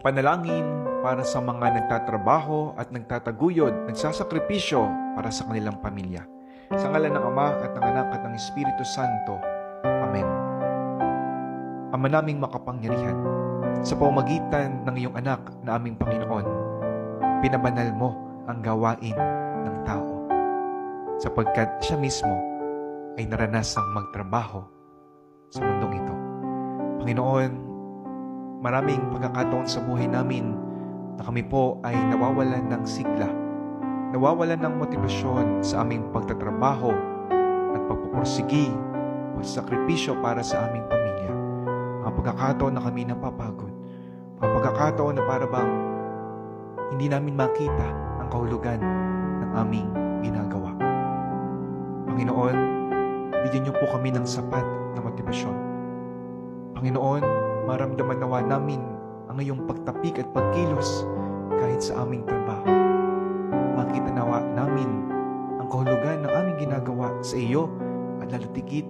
Panalangin para sa mga nagtatrabaho at nagtataguyod, nagsasakripisyo para sa kanilang pamilya. Sa ngalan ng Ama at ng Anak at ng Espiritu Santo. Amen. Ama naming makapangyarihan, sa pamamagitan ng iyong anak na aming Panginoon, pinabanal mo ang gawain ng tao, sapagkat siya mismo ay naranasang magtrabaho sa mundong ito. Panginoon, maraming pagkakataon sa buhay namin na kami po ay nawawalan ng sigla, nawawalan ng motibasyon sa aming pagtatrabaho at pagpupursigi o sakripisyo para sa aming pamilya. Mga pagkakataon na kami napapagod, mga pagkakataon na para bang hindi namin makita ang kahulugan ng aming ginagawa. Panginoon, bigyan niyo po kami ng sapat na motibasyon. Panginoon, maramdaman nawa namin ang iyong pagtapik at pagkilos kahit sa aming trabaho. Makita nawa namin ang kahulugan ng aming ginagawa sa iyo at lalatigit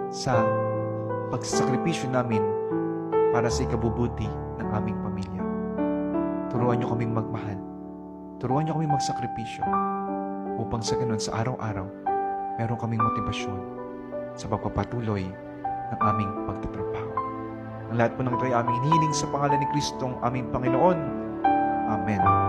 sa pagsasakripisyo namin para sa ikabubuti ng aming pamilya. Turuan niyo kaming magmahal. Turuan niyo kaming magsakripisyo upang sa ganun sa araw-araw meron kaming motibasyon sa pagpapatuloy ng aming pagtatrabaho. Ang lahat po ng ito ay aming hinihiling sa pangalan ni Kristong aming Panginoon. Amen.